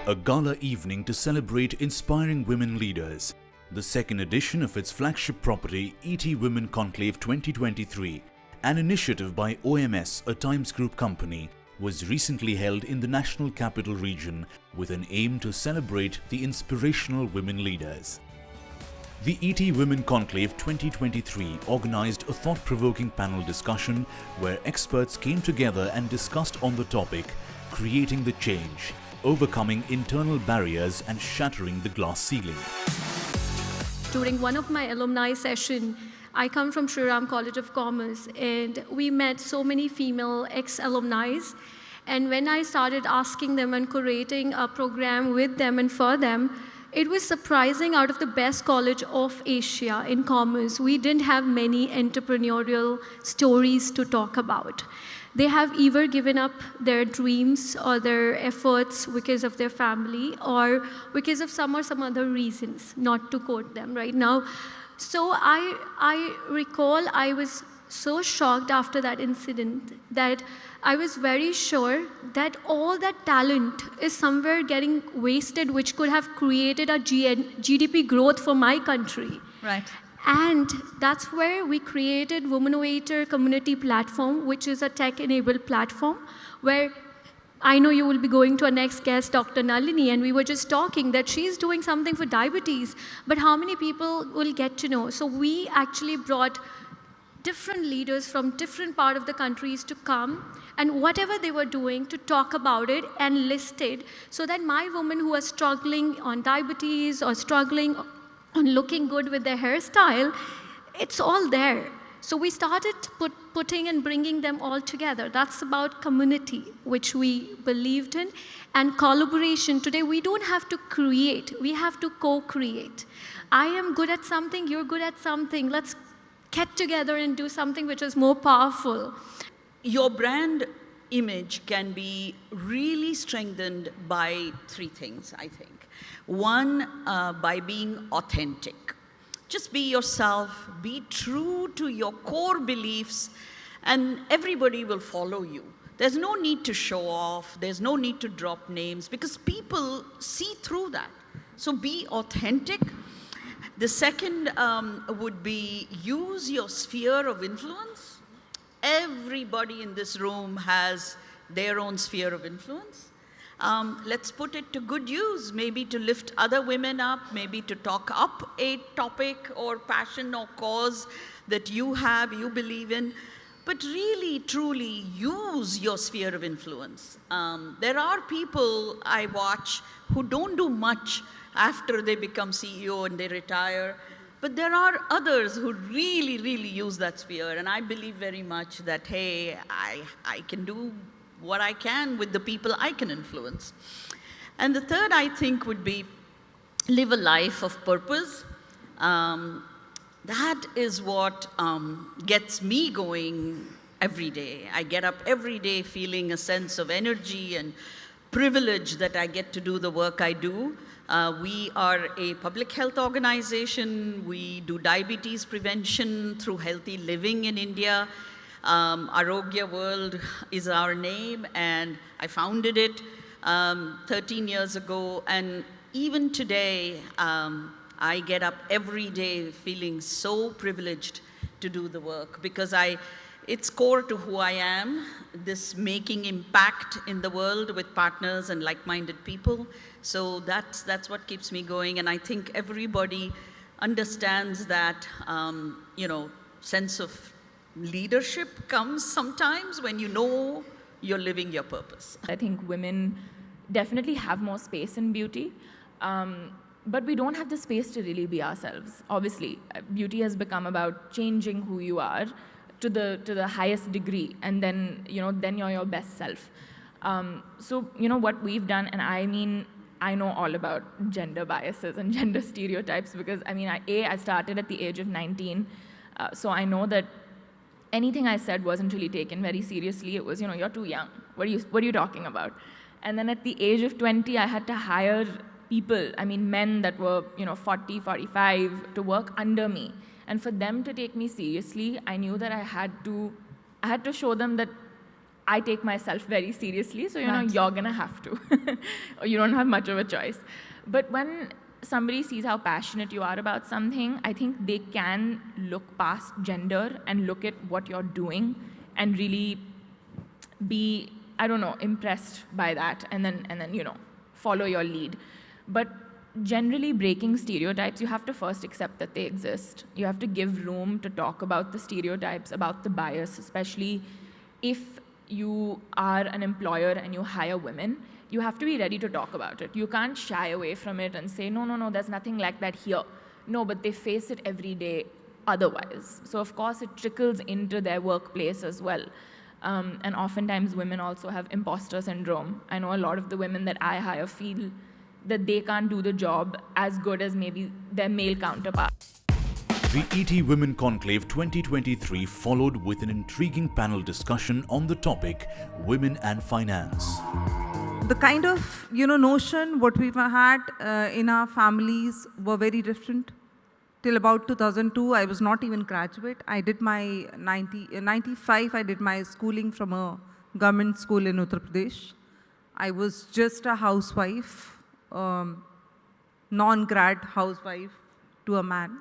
a gala evening to celebrate inspiring women leaders. The second edition of its flagship property, ET Women Conclave 2023, an initiative by OMS, a Times Group company, was recently held in the National Capital Region with an aim to celebrate the inspirational women leaders. The ET Women Conclave 2023 organized a thought-provoking panel discussion where experts came together and discussed on the topic, creating the change, overcoming internal barriers and shattering the glass ceiling. During one of my alumni sessions, I come from Sri Ram College of Commerce, and we met so many female ex-alumni. And when I started asking them and curating a program with them and for them, it was surprising. Out of the best college of Asia in commerce, we didn't have many entrepreneurial stories to talk about. They have either given up their dreams or their efforts because of their family or because of some other reasons, not to quote them right now. So I recall I was so shocked after that incident that I was very sure that all that talent is somewhere getting wasted, which could have created a GDP growth for my country. Right. And that's where we created Womanovator Community Platform, which is a tech-enabled platform where I know you will be going to our next guest, Dr. Nalini, and we were just talking that she's doing something for diabetes, but how many people will get to know? So we actually brought different leaders from different parts of the countries to come and whatever they were doing to talk about it and list it so that my women who are struggling on diabetes or struggling on looking good with their hairstyle, it's all there. So we started putting and bringing them all together. That's about community, which we believed in, and collaboration. Today, we don't have to create, we have to co-create. I am good at something, you're good at something. Let's get together and do something which is more powerful. Your brand image can be really strengthened by three things, I think. One, by being authentic. Just be yourself, be true to your core beliefs, and everybody will follow you. There's no need to show off, there's no need to drop names, because people see through that. So be authentic. The second would be use your sphere of influence. Everybody in this room has their own sphere of influence. Let's put it to good use, maybe to lift other women up, maybe to talk up a topic or passion or cause that you have, you believe in, but really, truly use your sphere of influence. There are people I watch who don't do much after they become CEO and they retire, but there are others who really, really use that sphere, and I believe very much that, hey, I can do what I can with the people I can influence. And the third, I think, would be live a life of purpose. That is what gets me going every day. I get up every day feeling a sense of energy and privilege that I get to do the work I do. We are a public health organization. We do diabetes prevention through healthy living in India. Arogya World is our name, and I founded it 13 years ago. And even today, I get up every day feeling so privileged to do the work because it's core to who I am, this making impact in the world with partners and like-minded people. So that's what keeps me going, and I think everybody understands that, sense of leadership comes sometimes when you know you're living your purpose. I think women definitely have more space in beauty, but we don't have the space to really be ourselves. Obviously, beauty has become about changing who you are to the highest degree, and then you're your best self. So what we've done, and I know all about gender biases and gender stereotypes because I started at the age of 19, so I know that anything I said wasn't really taken very seriously. It was, you're too young. What are you talking about? And then at the age of 20, I had to hire people, men that were, 40, 45, to work under me. And for them to take me seriously, I knew that I had to show them that I take myself very seriously, so Right. you're gonna have to. Or you don't have much of a choice. But when somebody sees how passionate you are about something, I think they can look past gender and look at what you're doing and really be, I don't know, impressed by that, and then follow your lead. But generally breaking stereotypes, you have to first accept that they exist. You have to give room to talk about the stereotypes, about the bias, especially if you are an employer and you hire women. You have to be ready to talk about it. You can't shy away from it and say, no, there's nothing like that here. No, but they face it every day otherwise. So of course it trickles into their workplace as well. And oftentimes women also have imposter syndrome. I know a lot of the women that I hire feel that they can't do the job as good as maybe their male counterparts. The ET Women Conclave 2023 followed with an intriguing panel discussion on the topic Women and Finance. The kind of notion what we've had in our families were very different. Till about 2002, I was not even graduate. I did my 95. I did my schooling from a government school in Uttar Pradesh. I was just a housewife, non-grad housewife to a man.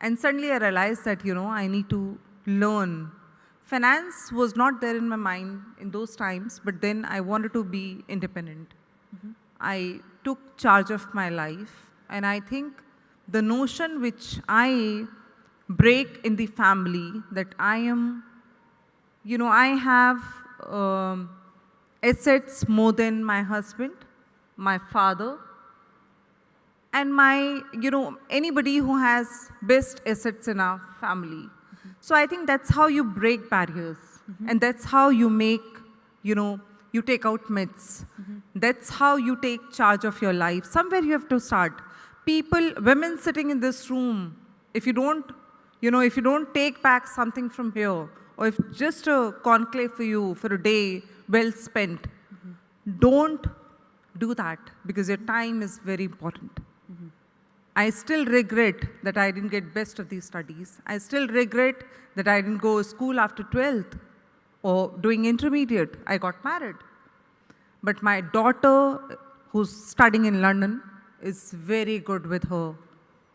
And suddenly I realized that I need to learn. Finance was not there in my mind in those times, but then I wanted to be independent. I took charge of my life, and I think the notion which I break in the family that I am, I have assets more than my husband, my father, and my, anybody who has best assets in our family. So I think that's how you break barriers. And that's how you make, you take out myths. That's how you take charge of your life. Somewhere you have to start. Women sitting in this room, if you don't take back something from here, or if just a conclave for you for a day well spent, don't do that, because your time is very important. I still regret that I didn't get best of these studies. I still regret that I didn't go to school after 12th or doing intermediate. I got married. But my daughter, who's studying in London, is very good with her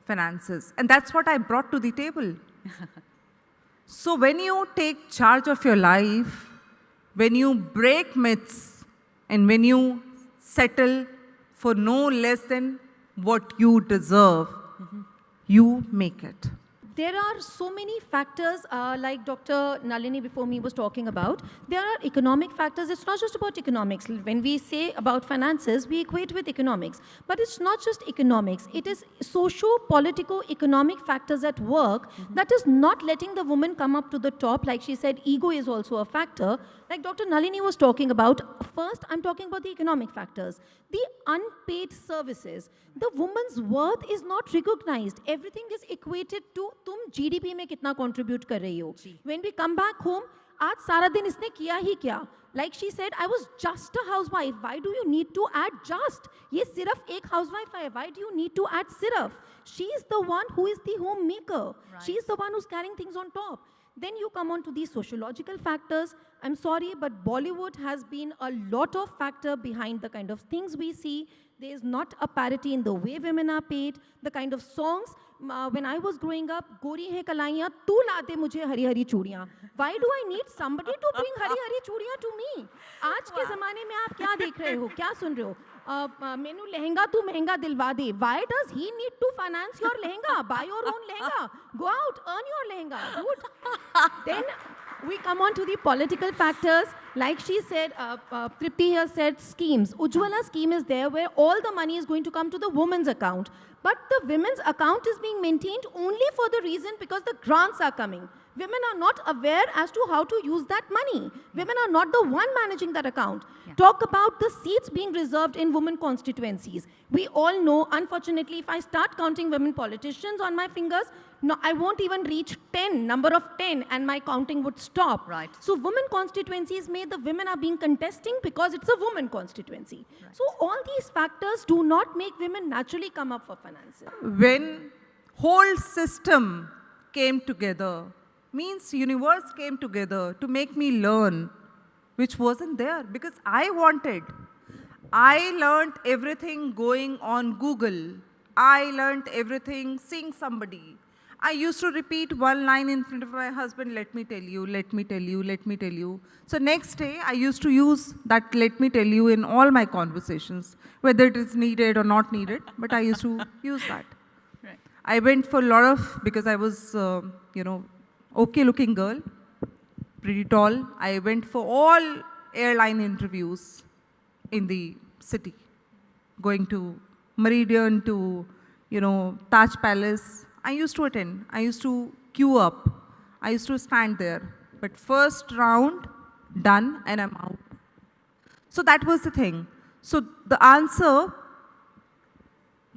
finances. And that's what I brought to the table. So when you take charge of your life, when you break myths, and when you settle for no less than what you deserve, you make it. There are so many factors, like Dr. Nalini before me was talking about. There are economic factors. It's not just about economics. When we say about finances, we equate with economics. But it's not just economics. It is socio-politico-economic factors at work that is not letting the woman come up to the top. Like she said, ego is also a factor. Like Dr. Nalini was talking about, first I'm talking about the economic factors. The unpaid services. The woman's worth is not recognized. Everything is equated to तुम GDP में कितना contribute कर रही हो. When we come back home, आज सारा दिन इसने किया ही क्या? Like she said, I was just a housewife. Why do you need to add just? ये सिर्फ एक housewife है. Why do you need to add सिर्फ? She is the one who is the homemaker. Right. She is the one who's carrying things on top. Then you come on to these sociological factors. I'm sorry, but Bollywood has been a lot of factor behind the kind of things we see. There is not a parity in the way women are paid. The kind of songs, when I was growing up, Gori hai kalaiyan, tu la de mujhe hari hari chudiyaan. Why do I need somebody to bring hari hari chudiyaan to me? आज के ज़माने में आप क्या देख रहे हो? क्या सुन रहे हो? मेनू लहंगा तू महंगा दिलवा दे. Why does he need to finance your lehenga? Buy your own lehenga. Go out, earn your lehenga. Dude. Then we come on to the political factors. Like she said, Tripti here said schemes. Ujjwala scheme is there where all the money is going to come to the woman's account. But the women's account is being maintained only for the reason because the grants are coming. Women are not aware as to how to use that money. Women are not the one managing that account. Yeah. Talk about the seats being reserved in women constituencies. We all know, unfortunately, if I start counting women politicians on my fingers, no, I won't even reach 10, number of 10, and my counting would stop. Right. So women constituencies the women are being contesting because it's a woman constituency. Right. So all these factors do not make women naturally come up for finances. When whole system came together, means universe came together to make me learn which wasn't there because I wanted. I learned everything going on Google. I learned everything seeing somebody. I used to repeat one line in front of my husband, let me tell you, let me tell you, let me tell you. So next day, I used to use that let me tell you in all my conversations, whether it is needed or not needed, but I used to use that. Right. I went for a lot of, because I was, okay looking girl, pretty tall. I went for all airline interviews in the city, going to Meridian to, Taj Palace. I used to attend. I used to queue up. I used to stand there. But first round, done, and I'm out. So that was the thing. So the answer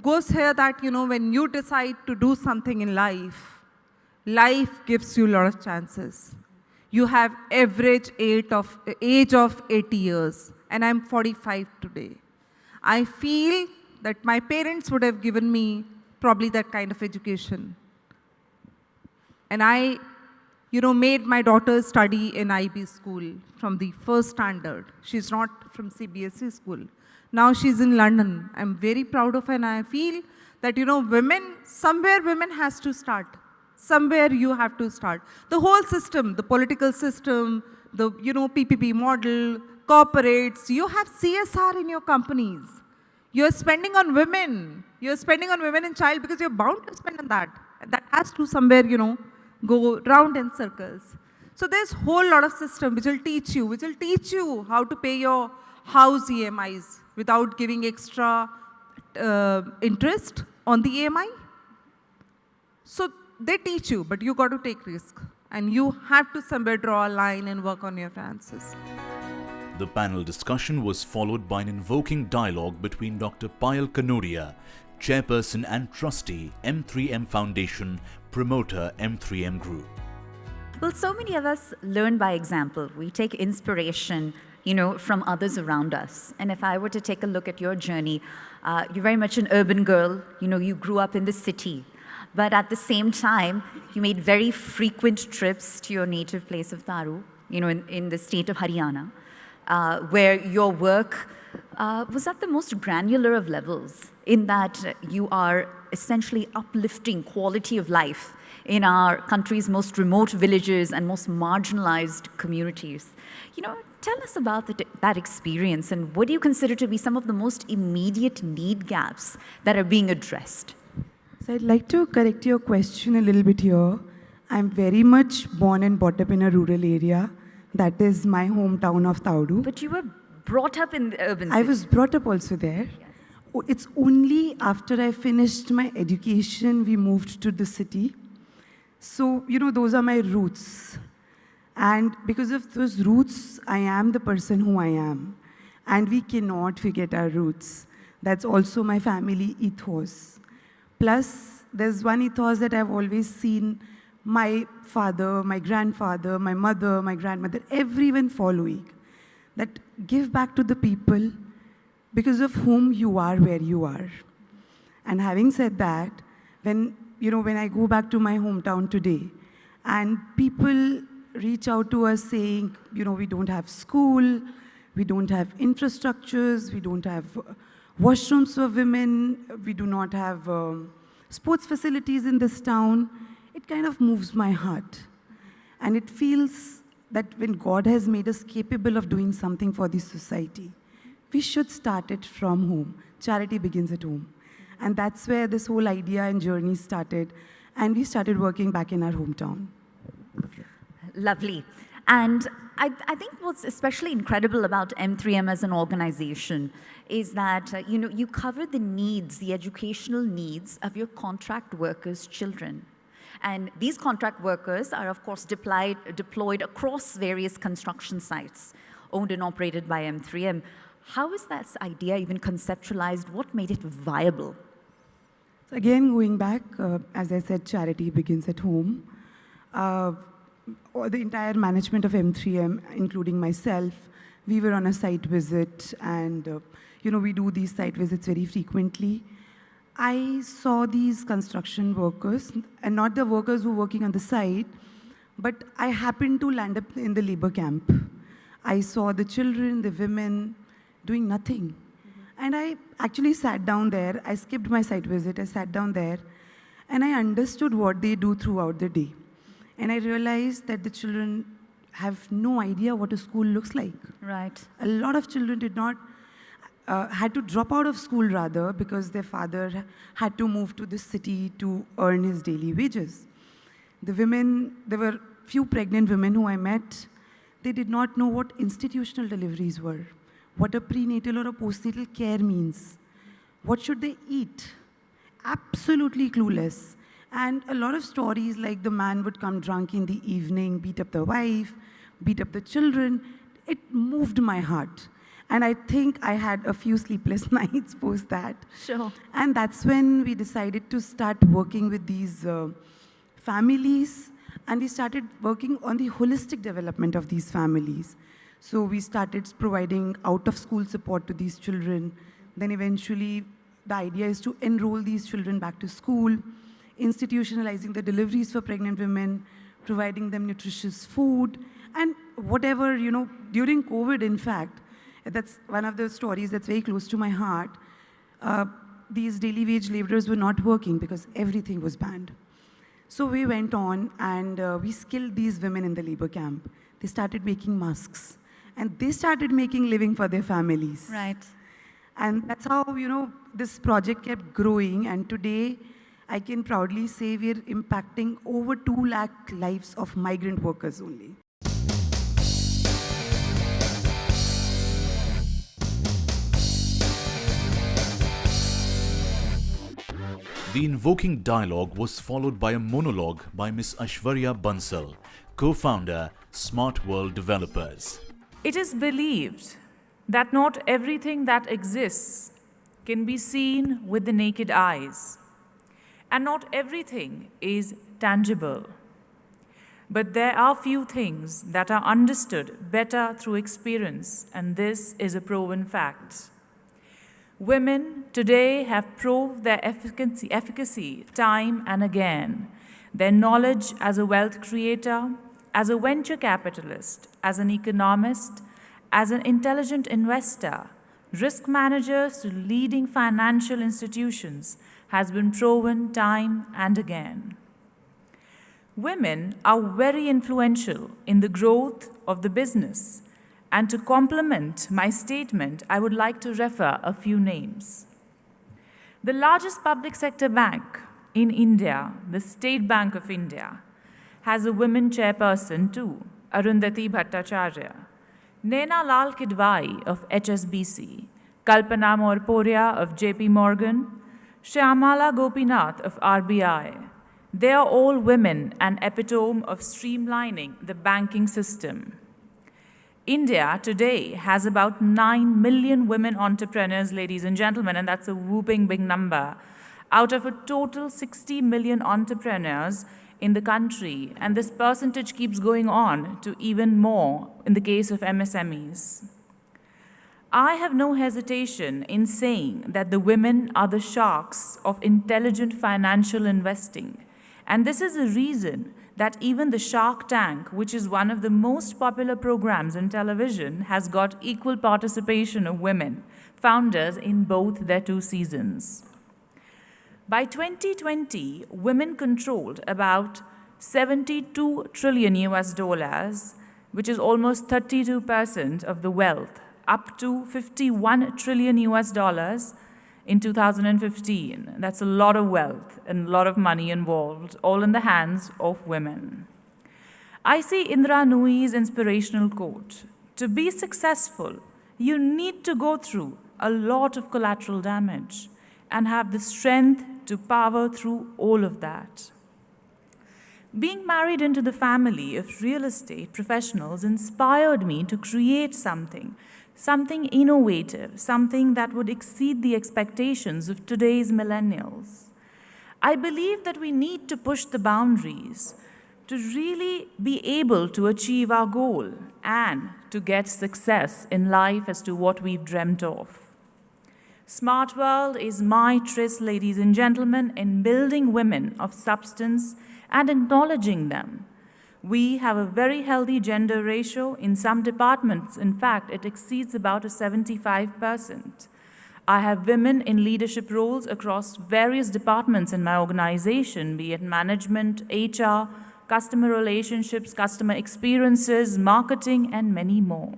goes here that, when you decide to do something in life, life gives you a lot of chances. You have average age of 80 years, and I'm 45 today. I feel that my parents would have given me probably that kind of education. And I, made my daughter study in IB school from the first standard. She's not from CBSE school. Now she's in London. I'm very proud of her, and I feel that, somewhere women has to start. Somewhere you have to start. The whole system, the political system, the, PPP model, corporates, you have CSR in your companies. You're spending on women. You're spending on women and child because you're bound to spend on that. That has to somewhere, go round in circles. So there's a whole lot of system which will teach you how to pay your house EMIs without giving extra interest on the EMI. So they teach you, but you got to take risk. And you have to somewhere draw a line and work on your finances. The panel discussion was followed by an invoking dialogue between Dr. Payal Kanodia, Chairperson and Trustee, M3M Foundation, Promoter, M3M Group. Well, so many of us learn by example. We take inspiration, from others around us. And if I were to take a look at your journey, you're very much an urban girl. You grew up in the city. But at the same time, you made very frequent trips to your native place of Taru, in the state of Haryana. Where your work was at the most granular of levels, in that you are essentially uplifting quality of life in our country's most remote villages and most marginalized communities. Tell us about that experience, and what do you consider to be some of the most immediate need gaps that are being addressed? So I'd like to correct your question a little bit here. I'm very much born and brought up in a rural area. That is my hometown of Taudu. But you were brought up in the urban city. I was brought up also there. Yes. It's only after I finished my education, we moved to the city. So, those are my roots. And because of those roots, I am the person who I am. And we cannot forget our roots. That's also my family ethos. Plus, there's one ethos that I've always seen my father, my grandfather, my mother, my grandmother, everyone following. That give back to the people because of whom you are where you are. And having said that, when I go back to my hometown today, and people reach out to us saying, we don't have school, we don't have infrastructures, we don't have washrooms for women, we do not have sports facilities in this town, it kind of moves my heart. And it feels that when God has made us capable of doing something for the society, we should start it from home. Charity begins at home. And that's where this whole idea and journey started. And we started working back in our hometown. Lovely. And I think what's especially incredible about M3M as an organization is that, you cover the needs, the educational needs of your contract workers' children. And these contract workers are, of course, deployed across various construction sites owned and operated by M3M. How is that idea even conceptualized? What made it viable? So again, going back, as I said, charity begins at home. The entire management of M3M, including myself, we were on a site visit, and we do these site visits very frequently. I saw these construction workers, and not the workers who were working on the site, but I happened to land up in the labor camp. I saw the children, the women doing nothing. And I actually sat down there. I skipped my site visit. I sat down there and I understood what they do throughout the day. And I realized that the children have no idea what a school looks like. Right. A lot of children did not, had to drop out of school rather because their father had to move to the city to earn his daily wages. The women, there were few pregnant women who I met, they did not know what institutional deliveries were, what a prenatal or a postnatal care means, what should they eat. Absolutely clueless. And a lot of stories like the man would come drunk in the evening, beat up the wife, beat up the children. It moved my heart. And I think I had a few sleepless nights post that. Sure. And that's when we decided to start working with these families, and we started working on the holistic development of these families. So we started providing out-of-school support to these children. Then eventually, the idea is to enroll these children back to school, institutionalizing the deliveries for pregnant women, providing them nutritious food, and whatever, during COVID, in fact, that's one of the stories that's very close to my heart. These daily wage laborers were not working because everything was banned. So we went on and we skilled these women in the labor camp. They started making masks and they started making living for their families. Right. And that's how, this project kept growing. And today, I can proudly say we're impacting over 2 lakh lives of migrant workers only. The invoking dialogue was followed by a monologue by Ms. Aishwarya Bansal, co-founder, Smart World Developers. It is believed that not everything that exists can be seen with the naked eyes, and not everything is tangible. But there are few things that are understood better through experience, and this is a proven fact. Women today have proved their efficacy time and again. Their knowledge as a wealth creator, as a venture capitalist, as an economist, as an intelligent investor, risk managers to leading financial institutions has been proven time and again. Women are very influential in the growth of the business. And to complement my statement, I would like to refer a few names. The largest public sector bank in India, the State Bank of India, has a women chairperson too, Arundhati Bhattacharya. Naina Lal Kidwai of HSBC, Kalpana Morporia of JP Morgan, Shyamala Gopinath of RBI. They are all women and epitome of streamlining the banking system. India today has about 9 million women entrepreneurs, ladies and gentlemen, and that's a whooping big number, out of a total 60 million entrepreneurs in the country, and this percentage keeps going on to even more in the case of MSMEs. I have no hesitation in saying that the women are the sharks of intelligent financial investing, and this is the reason that even the Shark Tank, which is one of the most popular programs in television, has got equal participation of women, founders in both their 2 seasons. By 2020, women controlled about 72 trillion US dollars, which is almost 32% of the wealth, up to 51 trillion US dollars in 2015. That's a lot of wealth and a lot of money involved, all in the hands of women. I see Indra Nui's inspirational quote, "To be successful, you need to go through a lot of collateral damage and have the strength to power through all of that." Being married into the family of real estate professionals inspired me to create something innovative, something that would exceed the expectations of today's millennials. I believe that we need to push the boundaries to really be able to achieve our goal and to get success in life as to what we've dreamt of. Smart World is my tryst, ladies and gentlemen, in building women of substance and acknowledging them. We have a very healthy gender ratio in some departments. In fact, it exceeds about a 75%. I have women in leadership roles across various departments in my organization, be it management, HR, customer relationships, customer experiences, marketing, and many more.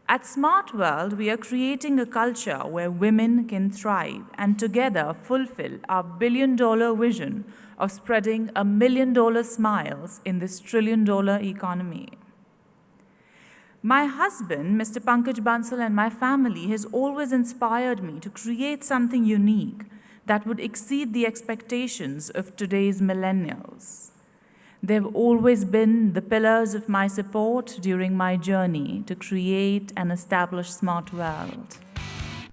At Smart World, we are creating a culture where women can thrive and together fulfill our billion-dollar vision of spreading $1 million smiles in this trillion-dollar economy. My husband, Mr. Pankaj Bansal, and my family has always inspired me to create something unique that would exceed the expectations of today's millennials. They've always been the pillars of my support during my journey to create and establish Smart World.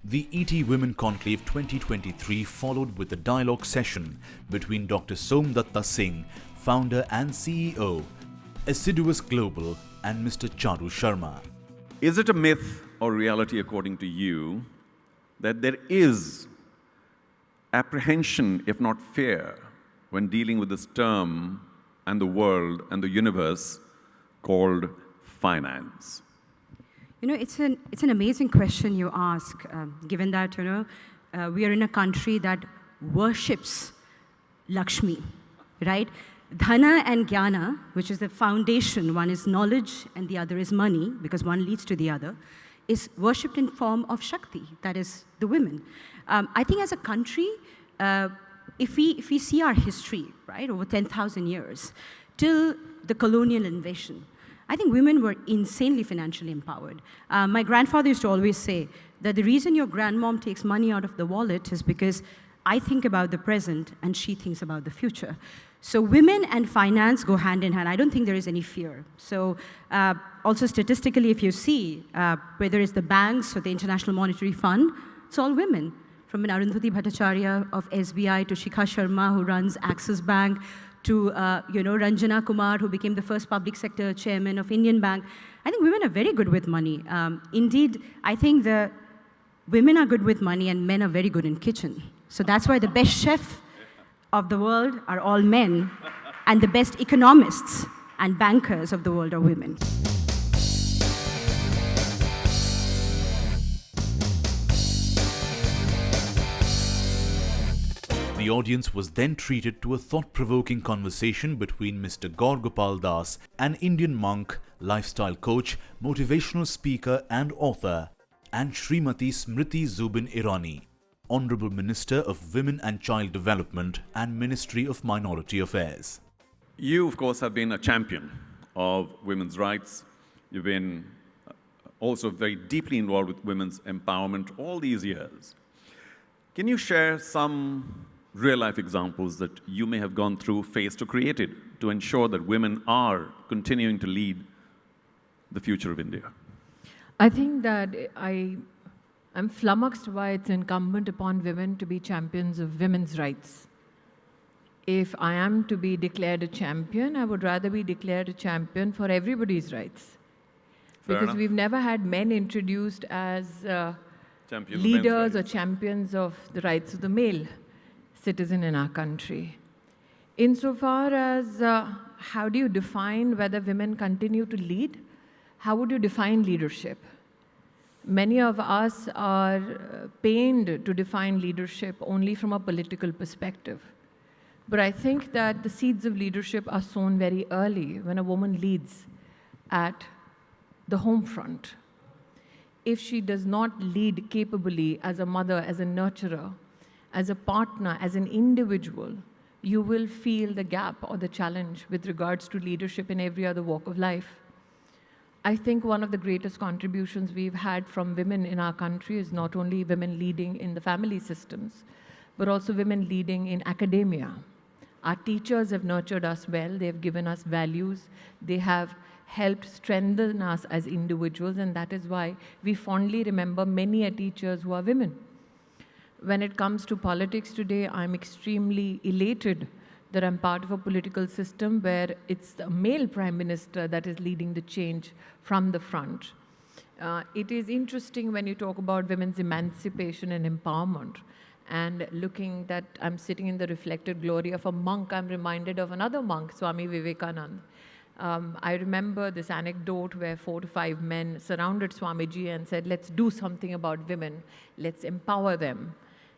The ET Women Conclave 2023 followed with a dialogue session between Dr. Somdatta Singh, founder and CEO, Assiduous Global, and Mr. Charu Sharma. Is it a myth or reality, according to you, that there is apprehension, if not fear, when dealing with this term and the world and the universe called finance? You know, it's an amazing question you ask, given that, we are in a country that worships Lakshmi, right? Dhana and Jnana, which is the foundation, one is knowledge and the other is money, because one leads to the other, is worshipped in form of Shakti, that is the women. I think as a country, if we see our history, right, over 10,000 years, till the colonial invasion, I think women were insanely financially empowered. My grandfather used to always say that the reason your grandmom takes money out of the wallet is because I think about the present and she thinks about the future. So women and finance go hand in hand. I don't think there is any fear. So also statistically, if you see, whether it's the banks or the International Monetary Fund, it's all women. From an Arundhati Bhattacharya of SBI to Shikha Sharma, who runs Axis Bank, to Ranjana Kumar, who became the first public sector chairman of Indian Bank. I think women are very good with money. Indeed, I think the women are good with money and men are very good in kitchen. So that's why the best chef of the world are all men, and the best economists and bankers of the world are women. The audience was then treated to a thought-provoking conversation between Mr. Gaur Gopal Das, an Indian monk, lifestyle coach, motivational speaker and author, and Srimati Smriti Zubin Irani, Honorable Minister of Women and Child Development and Ministry of Minority Affairs. You, of course, have been a champion of women's rights. You've been also very deeply involved with women's empowerment all these years. Can you share some real-life examples that you may have gone through, faced, or created to ensure that women are continuing to lead the future of India? I think that I'm flummoxed why it's incumbent upon women to be champions of women's rights. If I am to be declared a champion, I would rather be declared a champion for everybody's rights. Fair because enough. we've never had men introduced as Champions of leaders men's or rights. champions of the rights of the male citizen in our country. Insofar as how do you define whether women continue to lead? How would you define leadership? Many of us are pained to define leadership only from a political perspective. But I think that the seeds of leadership are sown very early when a woman leads at the home front. If she does not lead capably as a mother, as a nurturer, as a partner, as an individual, you will feel the gap or the challenge with regards to leadership in every other walk of life. I think one of the greatest contributions we've had from women in our country is not only women leading in the family systems, but also women leading in academia. Our teachers have nurtured us well, they've given us values, they have helped strengthen us as individuals, and that is why we fondly remember many teachers who are women. When it comes to politics today, I'm extremely elated that I'm part of a political system where it's a male prime minister that is leading the change from the front. It is interesting when you talk about women's emancipation and empowerment, and looking that I'm sitting in the reflected glory of a monk, I'm reminded of another monk, Swami Vivekananda. I remember this anecdote where 4 to 5 men surrounded Swamiji and said, let's do something about women, let's empower them.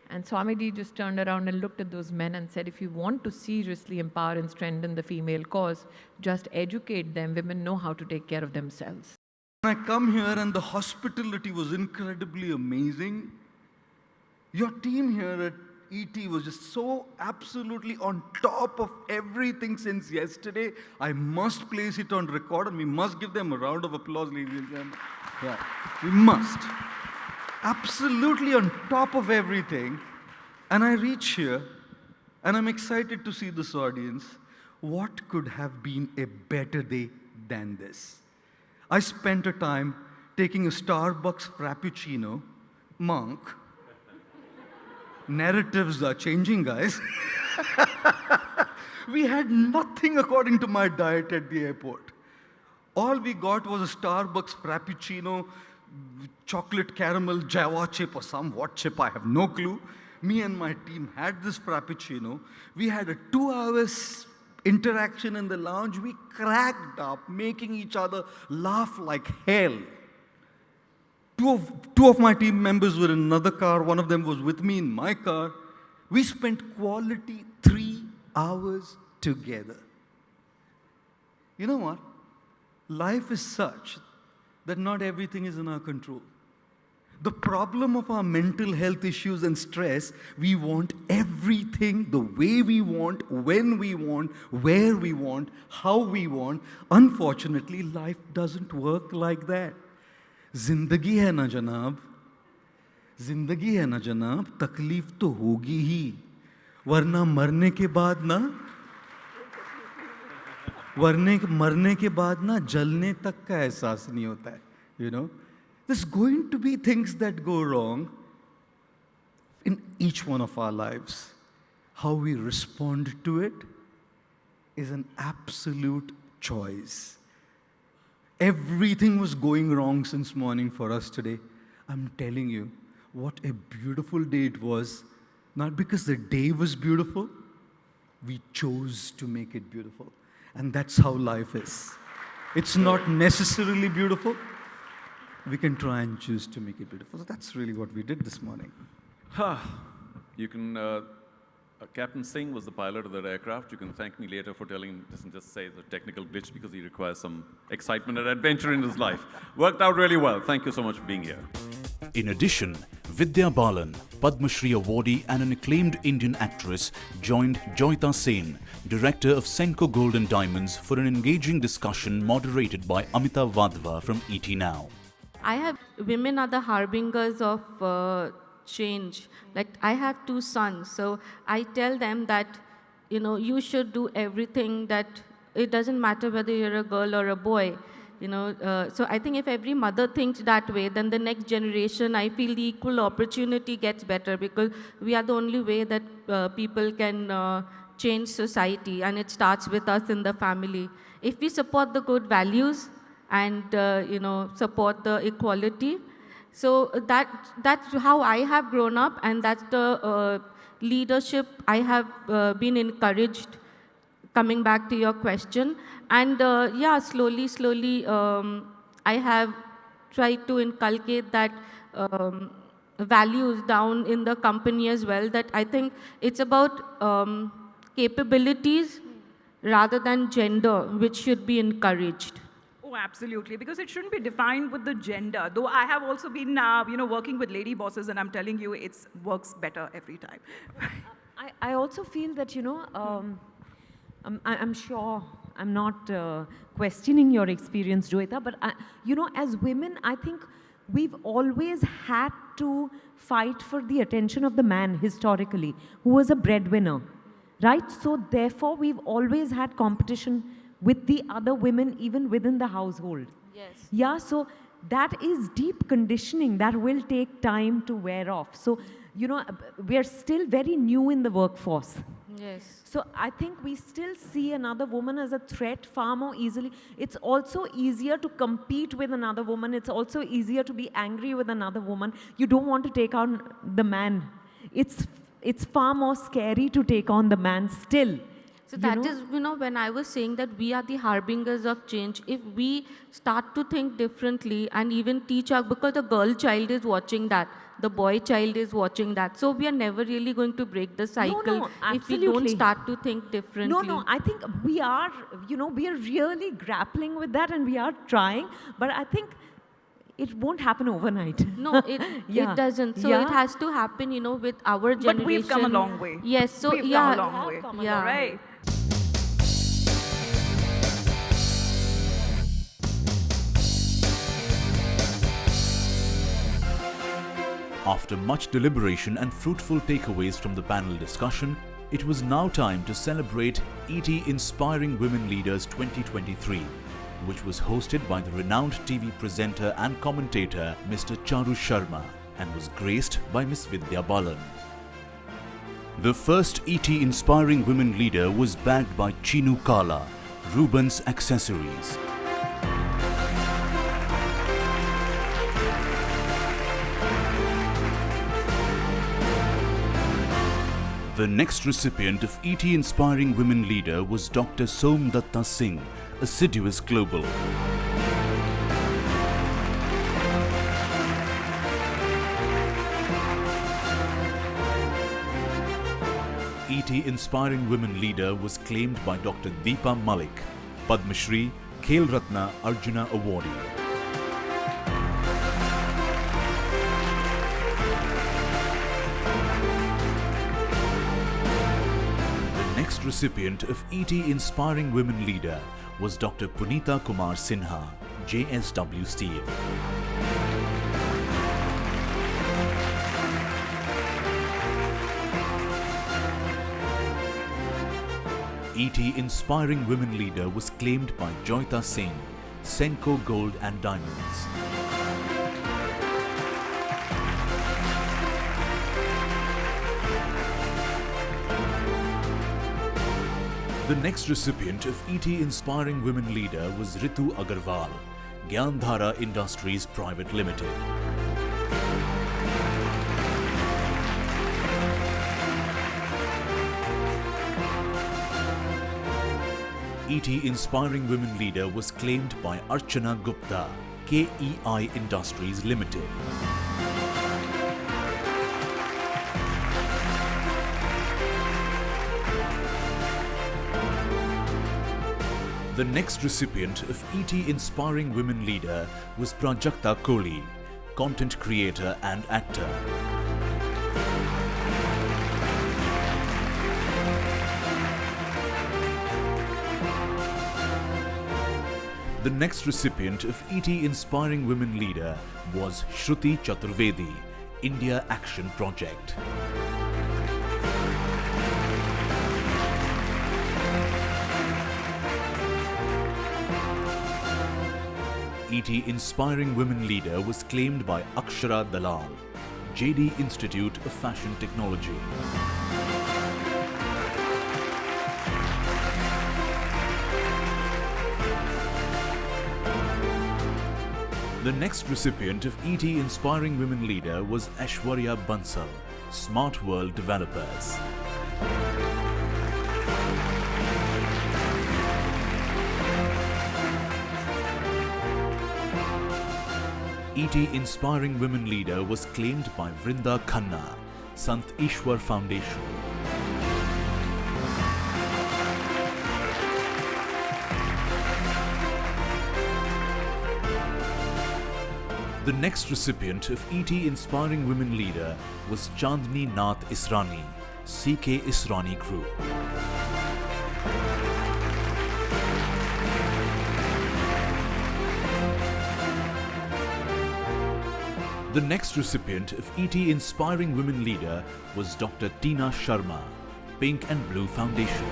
And Swamiji just turned around and looked at those men and said, if you want to seriously empower and strengthen the female cause, just educate them. Women know how to take care of themselves. I come here and the hospitality was incredibly amazing. Your team here at ET was just so absolutely on top of everything since yesterday. I must place it on record and we must give them a round of applause, ladies and gentlemen. Yeah, we must. Absolutely on top of everything. And I reach here and I'm excited to see this audience. What could have been a better day than this? I spent a time taking a Starbucks Frappuccino, monk. Narratives are changing, guys. We had nothing according to my diet at the airport. All we got was a Starbucks Frappuccino, chocolate caramel Java chip or some what chip, I have no clue. Me and my team had this Frappuccino. We had a 2-hour interaction in the lounge. We cracked up, making each other laugh like hell. Two of my team members were in another car. One of them was with me in my car. We spent quality 3 hours together. You know what? Life is such that not everything is in our control. The problem of our mental health issues and stress, we want everything the way we want, when we want, where we want, how we want. Unfortunately, life doesn't work like that. जिंदगी है ना जनाब, जिंदगी है ना जनाब, तकलीफ तो होगी ही, वरना मरने के बाद ना, मरने के बाद ना जलने तक का एहसास नहीं होता है, you know. There's going to be things that go wrong in each one of our lives. How we respond to it is an absolute choice. Everything was going wrong since morning for us today. I'm telling you, what a beautiful day it was. Not because the day was beautiful, we chose to make it beautiful. And that's how life is. It's not necessarily beautiful. We can try and choose to make it beautiful. So that's really what we did this morning. You can, Captain Singh was the pilot of that aircraft. You can thank me later for telling him, doesn't just say the technical glitch because he requires some excitement and adventure in his life. Worked out really well. Thank you so much for being here. In addition, Vidya Balan, Padma Shri awardee and an acclaimed Indian actress, joined Joyita Sen, director of Senco Gold and Diamonds, for an engaging discussion moderated by Amita Vadva from ET Now. Women are the harbingers of change. Like, I have 2 sons, so I tell them that, you know, you should do everything, that it doesn't matter whether you're a girl or a boy, you know. So I think if every mother thinks that way, then the next generation, I feel the equal opportunity gets better, because we are the only way that people can change society, and it starts with us in the family. If we support the good values and, you know, support the equality, so that's how I have grown up, and that's the leadership I have been encouraged, coming back to your question. And yeah, slowly, I have tried to inculcate that values down in the company as well, that I think it's about capabilities rather than gender, which should be encouraged. Oh, absolutely, because it shouldn't be defined with the gender. Though I have also been, you know, working with lady bosses, and I'm telling you, it works better every time. I also feel that, you know, I'm sure I'm not questioning your experience, Joyita, but, you know, as women, I think we've always had to fight for the attention of the man historically, who was a breadwinner, right? So therefore, we've always had competition with the other women, even within the household. Yes. Yeah, so that is deep conditioning that will take time to wear off. So, you know, we are still very new in the workforce. Yes. So I think we still see another woman as a threat far more easily. It's also easier to compete with another woman. It's also easier to be angry with another woman. You don't want to take on the man it's far more scary to take on the man still. So that is, when I was saying that we are the harbingers of change, if we start to think differently and even teach our, because the girl child is watching that, the boy child is watching that. So we are never really going to break the cycle if we don't start to think differently. No, I think we are, we are really grappling with that and we are trying, but I think it won't happen overnight. No, it doesn't. So it has to happen, with our generation. But we've come a long way. Yes, so we've come a long way. Yeah. Right. After much deliberation and fruitful takeaways from the panel discussion, it was now time to celebrate ET Inspiring Women Leaders 2023, which was hosted by the renowned TV presenter and commentator Mr. Charu Sharma and was graced by Miss Vidya Balan. The first ET Inspiring Women Leader was bagged by Chinu Kala, Rubens Accessories. The next recipient of ET Inspiring Women Leader was Dr. Somdatta Singh, Assiduous Global. ET Inspiring Women Leader was claimed by Dr. Deepa Malik, Padma Shri, Khel Ratna Arjuna Awardee. Next recipient of ET Inspiring Women Leader was Dr. Punita Kumar Sinha, JSW Steel. ET Inspiring Women Leader was claimed by Joyita Singh, Senco Gold and Diamonds. The next recipient of ET Inspiring Women Leader was Ritu Agarwal, Gyandhara Industries Private Limited. ET Inspiring Women Leader was claimed by Archana Gupta, KEI Industries Limited. The next recipient of ET Inspiring Women Leader was Prajakta Kohli, content creator and actor. The next recipient of ET Inspiring Women Leader was Shruti Chaturvedi, India Action Project. ET Inspiring Women Leader was claimed by Akshara Dalal, JD Institute of Fashion Technology. The next recipient of ET Inspiring Women Leader was Aishwarya Bansal, Smart World Developers. ET Inspiring Women Leader was claimed by Vrinda Khanna, Sant Ishwar Foundation. The next recipient of ET Inspiring Women Leader was Chandni Nath Israni, CK Israni Group. The next recipient of ET Inspiring Women Leader was Dr. Tina Sharma, Pink and Blue Foundation.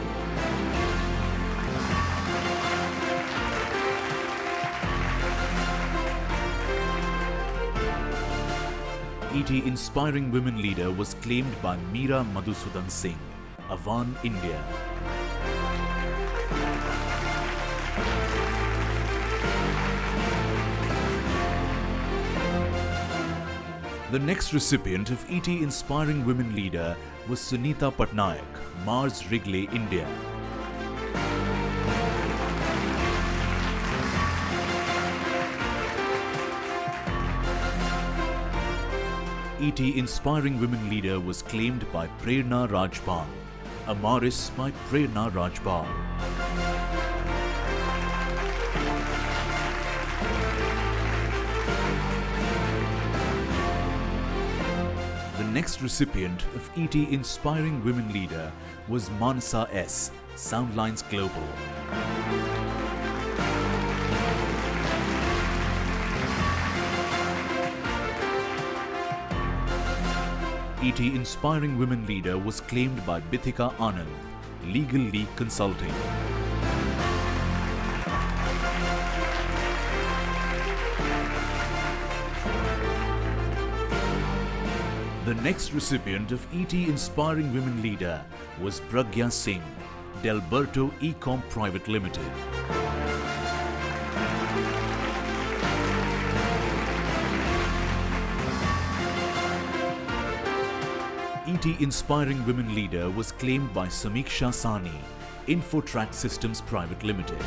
ET Inspiring Women Leader was claimed by Meera Madhusudan Singh, Avan, India. The next recipient of ET Inspiring Women Leader was Sunita Patnaik, Mars Wrigley, India. ET Inspiring Women Leader was claimed by Prerna Rajpal, Amaris by Prerna Rajpal. The next recipient of ET Inspiring Women Leader was Manasa S, Soundlines Global. ET Inspiring Women Leader was claimed by Bithika Anand, Legal League Consulting. The next recipient of ET Inspiring Women Leader was Pragya Singh, Delberto Ecom Private Limited. ET Inspiring Women Leader was claimed by Samiksha Sani, Infotrack Systems Private Limited.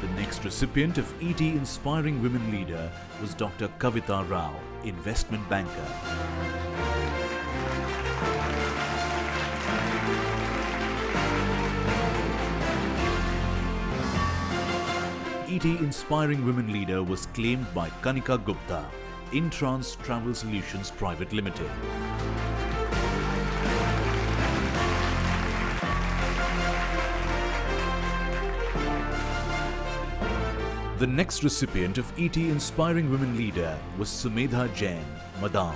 The next recipient of ET Inspiring Women Leader was Dr. Kavita Rao, investment banker. ET Inspiring Women Leader was claimed by Kanika Gupta, Intrans Travel Solutions Private Limited. The next recipient of ET Inspiring Women Leader was Sumedha Jain, Madam.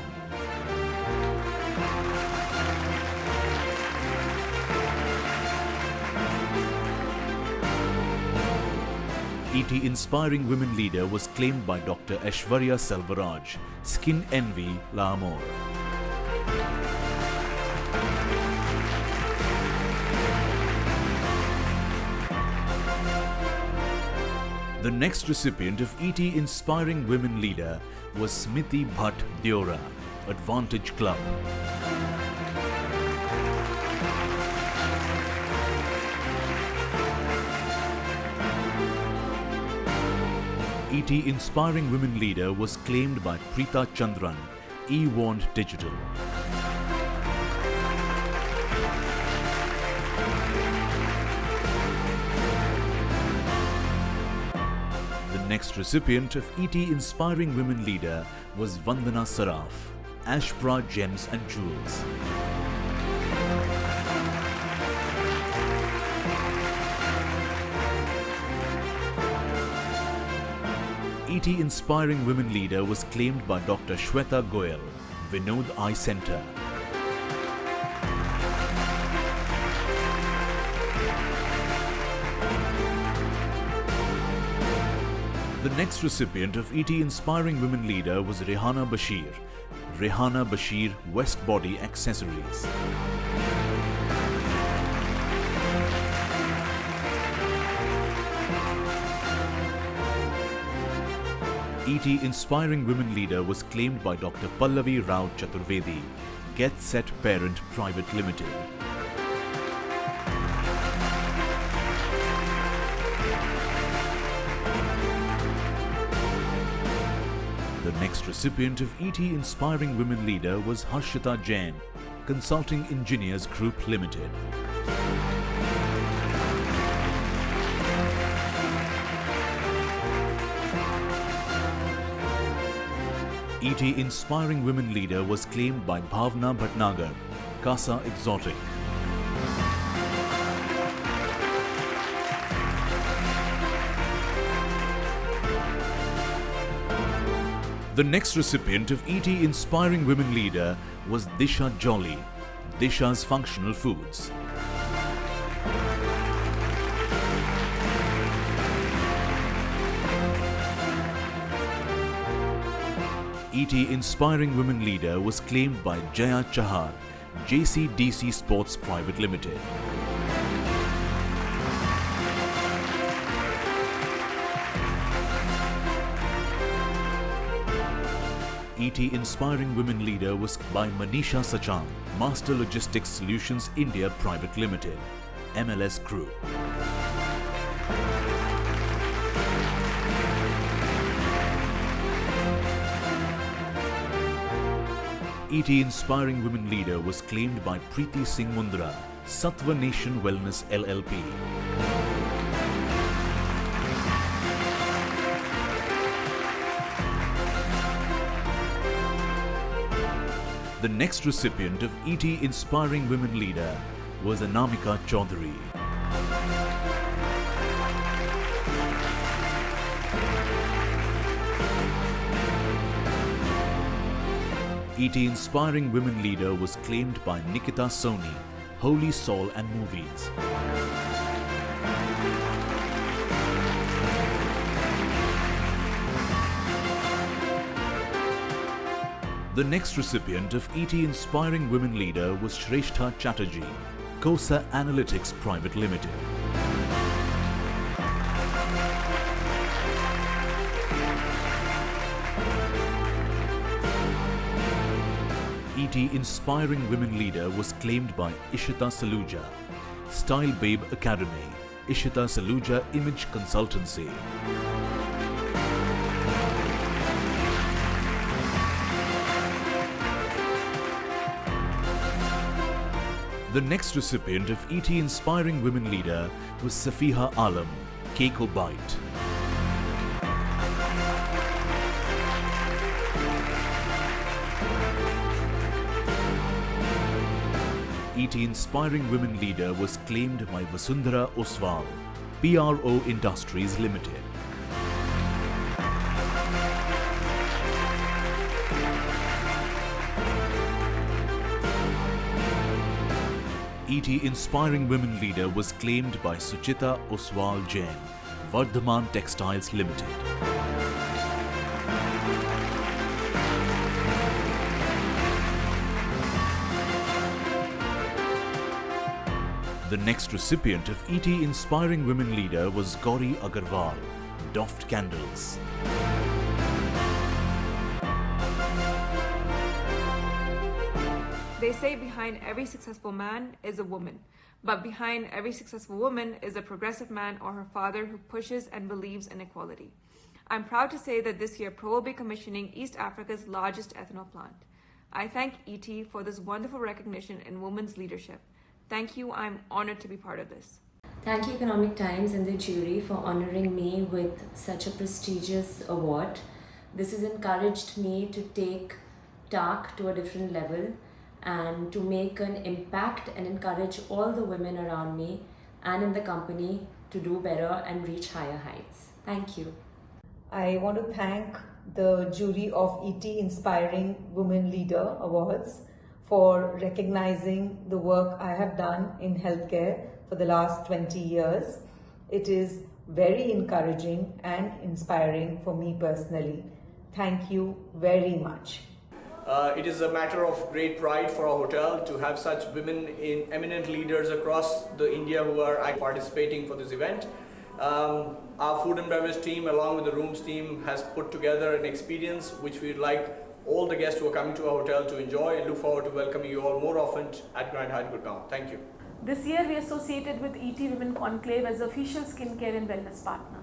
ET Inspiring Women Leader was claimed by Dr. Aishwarya Selvaraj, Skin Envy, La Amor. The next recipient of ET Inspiring Women Leader was Smiti Bhatt Deora, Advantage Club. ET Inspiring Women Leader was claimed by Preeta Chandran, eWand Digital. The next recipient of ET Inspiring Women Leader was Vandana Saraf, Ashpra Gems and Jewels. ET Inspiring Women Leader was claimed by Dr. Shweta Goyal, Vinod Eye Center. The next recipient of ET Inspiring Women Leader was Rehana Bashir, Rehana Bashir West Body Accessories. ET Inspiring Women Leader was claimed by Dr. Pallavi Rao Chaturvedi, Get Set Parent Private Limited. The next recipient of ET Inspiring Women Leader was Harshita Jain, Consulting Engineers Group Limited. ET Inspiring Women Leader was claimed by Bhavna Bhatnagar, Casa Exotic. The next recipient of ET Inspiring Women Leader was Disha Jolly, Disha's Functional Foods. ET Inspiring Women Leader was claimed by Jaya Chahar, JCDC Sports Private Limited. ET Inspiring Women Leader was by Manisha Sachan, Master Logistics Solutions India Private Limited, MLS Group. ET Inspiring Women Leader was claimed by Preeti Singh Mundra, Sattva Nation Wellness LLP. The next recipient of ET Inspiring Women Leader was Anamika Chaudhary. ET Inspiring Women Leader was claimed by Nikita Soni, Holy Soul and Movies. The next recipient of ET Inspiring Women Leader was Shrestha Chatterjee, Kosa Analytics Private Limited. ET Inspiring Women Leader was claimed by Ishita Saluja, Style Babe Academy, Ishita Saluja Image Consultancy. The next recipient of ET Inspiring Women Leader was Safiha Alam, Keiko Bite. ET Inspiring Women Leader was claimed by Vasundhara Oswal, PRO Industries Limited. ET Inspiring Women Leader was claimed by Suchita Oswal Jain, Vardhaman Textiles Limited. The next recipient of ET Inspiring Women Leader was Gauri Agarwal, Doft Candles. They say behind every successful man is a woman, but behind every successful woman is a progressive man or her father who pushes and believes in equality. I'm proud to say that this year Pro will be commissioning East Africa's largest ethanol plant. I thank ET for this wonderful recognition in women's leadership. Thank you, I'm honored to be part of this. Thank you Economic Times and the jury for honoring me with such a prestigious award. This has encouraged me to take TAC to a different level and to make an impact and encourage all the women around me and in the company to do better and reach higher heights. Thank you. I want to thank the jury of ET Inspiring Women Leader Awards for recognizing the work I have done in healthcare for the last 20 years. It is very encouraging and inspiring for me personally. Thank you very much. It is a matter of great pride for our hotel to have such women in eminent leaders across the India who are participating for this event. Our food and beverage team along with the rooms team has put together an experience which we'd like all the guests who are coming to our hotel to enjoy and look forward to welcoming you all more often at Grand Hyatt Gurgaon. Thank you. This year we associated with ET Women Conclave as official skincare and wellness partner.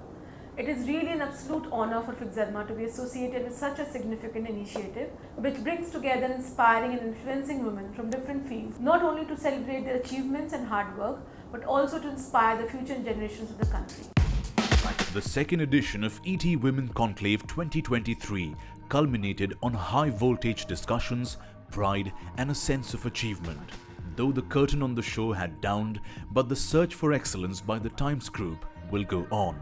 It is really an absolute honor for Fixerma to be associated with such a significant initiative which brings together inspiring and influencing women from different fields, not only to celebrate their achievements and hard work, but also to inspire the future generations of the country. The second edition of ET Women Conclave 2023 culminated on high-voltage discussions, pride and a sense of achievement. Though the curtain on the show had downed, but the search for excellence by the Times Group will go on.